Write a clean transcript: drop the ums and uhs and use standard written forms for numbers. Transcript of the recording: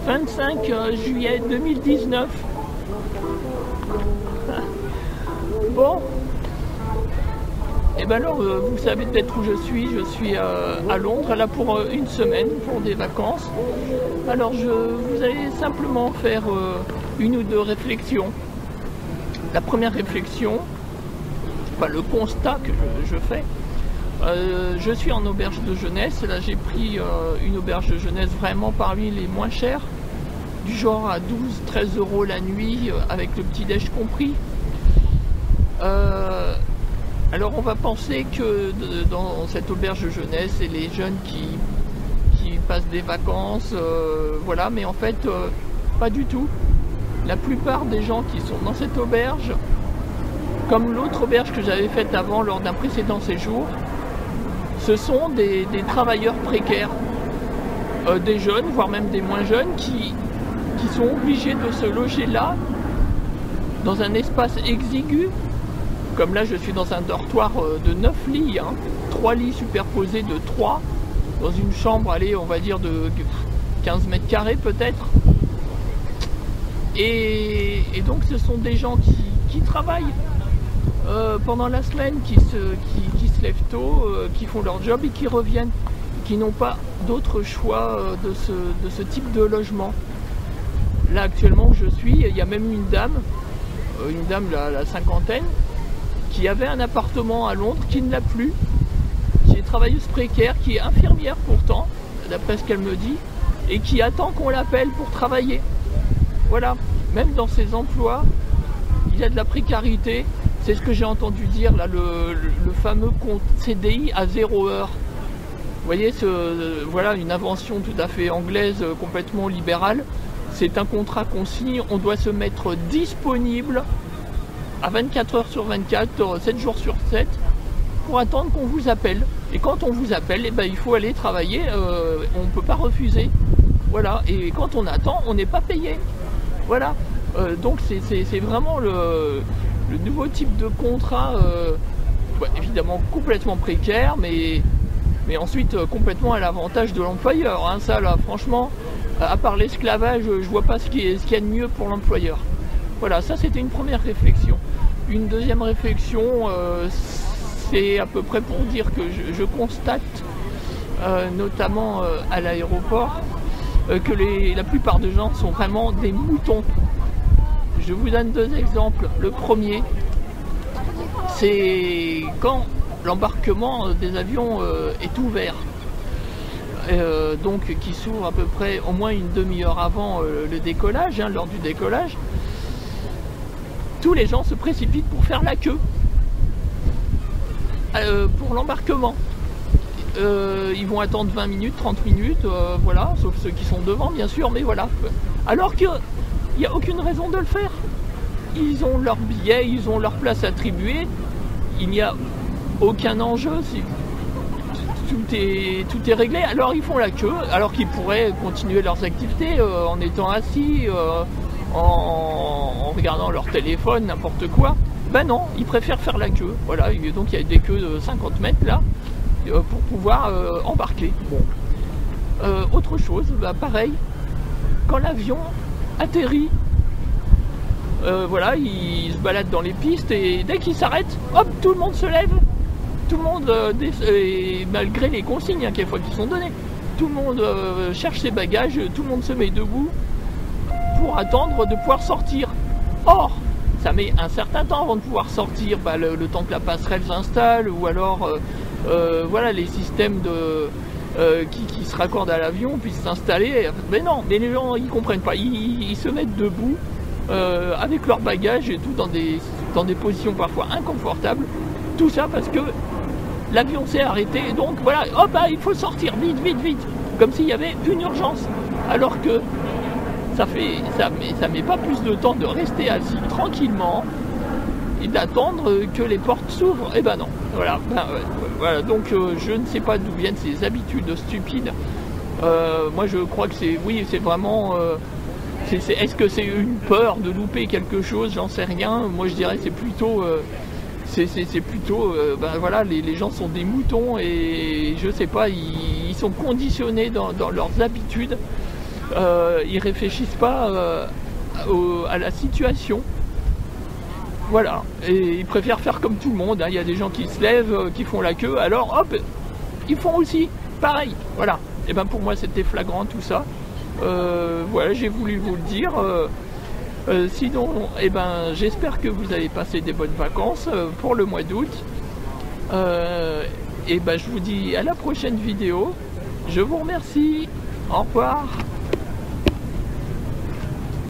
25 juillet 2019. Bon. Et ben alors, vous savez peut-être où je suis. Je suis à Londres, là pour une semaine, pour des vacances. Alors je vous allez simplement faire une ou deux réflexions. La première réflexion, enfin le constat que je fais, je suis en auberge de jeunesse. Là j'ai pris une auberge de jeunesse vraiment parmi les moins chères, du genre à 12-13 € la nuit, avec le petit déj compris. Alors on va penser que dans cette auberge de jeunesse, c'est les jeunes qui passent des vacances, voilà, mais en fait pas du tout. La plupart des gens qui sont dans cette auberge, comme l'autre auberge que j'avais faite avant lors d'un précédent séjour, ce sont des travailleurs précaires, des jeunes, voire même des moins jeunes, qui sont obligés de se loger là, dans un espace exigu. Comme là, je suis dans un dortoir de 9 lits, hein, 3 lits superposés de 3, dans une chambre, allez, on va dire de 15 mètres carrés peut-être. Et donc, ce sont des gens qui travaillent pendant la semaine, qui se lèvent tôt, qui font leur job et qui reviennent, qui n'ont pas d'autre choix de ce type de logement. Là, actuellement, où je suis, il y a même une dame, la cinquantaine, qui avait un appartement à Londres, qui ne l'a plus, qui est travailleuse précaire, qui est infirmière pourtant, d'après ce qu'elle me dit, et qui attend qu'on l'appelle pour travailler. Voilà, même dans ces emplois, il y a de la précarité. C'est ce que j'ai entendu dire, là, le fameux compte CDI à 0 heure. Vous voyez, voilà une invention tout à fait anglaise, complètement libérale. C'est un contrat qu'on signe, on doit se mettre disponible à 24 heures sur 24, 7 jours sur 7, pour attendre qu'on vous appelle. Et quand on vous appelle, eh ben, il faut aller travailler, on ne peut pas refuser. Voilà, et quand on attend, on n'est pas payé. Voilà, donc c'est vraiment le nouveau type de contrat, évidemment complètement précaire, mais ensuite complètement à l'avantage de l'employeur. Hein. Ça là, franchement, à part l'esclavage, je vois pas ce qu'il y a de mieux pour l'employeur. Voilà, ça c'était une première réflexion. Une deuxième réflexion, c'est à peu près pour dire que je constate, notamment à l'aéroport, que la plupart des gens sont vraiment des moutons. Je vous donne deux exemples. Le premier, c'est quand l'embarquement des avions est ouvert, donc qui s'ouvre à peu près au moins une demi-heure avant le décollage, hein, lors du décollage. Tous les gens se précipitent pour faire la queue pour l'embarquement. Ils vont attendre 20 minutes, 30 minutes, voilà, sauf ceux qui sont devant bien sûr, mais voilà. Alors qu'il n'y a aucune raison de le faire. Ils ont leur billet, ils ont leur place attribuée, il n'y a aucun enjeu, tout est réglé. Alors ils font la queue, alors qu'ils pourraient continuer leurs activités en étant assis, en regardant leur téléphone, n'importe quoi. Ben non, ils préfèrent faire la queue. Voilà, donc il y a des queues de 50 mètres là, pour pouvoir embarquer. Bon. Autre chose, bah, pareil, quand l'avion atterrit, voilà, il se balade dans les pistes et dès qu'il s'arrête, hop, tout le monde se lève. Tout le monde, et malgré les consignes hein, quelquefois qui sont données, tout le monde cherche ses bagages, tout le monde se met debout pour attendre de pouvoir sortir. Or, ça met un certain temps avant de pouvoir sortir, bah, le temps que la passerelle s'installe, ou alors voilà, les systèmes qui se raccordent à l'avion puissent s'installer. Mais non, mais les gens ils comprennent pas, ils se mettent debout avec leurs bagages et tout dans des positions parfois inconfortables. Tout ça parce que l'avion s'est arrêté, et donc voilà, hop, il faut sortir, vite, vite, vite, comme s'il y avait une urgence. Alors que ça met pas plus de temps de rester assis tranquillement et d'attendre que les portes s'ouvrent. Et ben non, voilà, voilà. Donc je ne sais pas d'où viennent ces habitudes stupides. Moi je crois que c'est vraiment... est-ce que c'est une peur de louper quelque chose? J'en sais rien. Moi je dirais c'est plutôt... voilà, les gens sont des moutons et je sais pas, ils sont conditionnés dans leurs habitudes ils réfléchissent pas à la situation. Voilà, et ils préfèrent faire comme tout le monde, hein. Il y a des gens qui se lèvent, qui font la queue, alors hop, ils font aussi pareil, voilà. Et ben pour moi c'était flagrant tout ça. Voilà, j'ai voulu vous le dire. Sinon, eh ben, j'espère que vous allez passer des bonnes vacances pour le mois d'août. Et ben, je vous dis à la prochaine vidéo. Je vous remercie. Au revoir.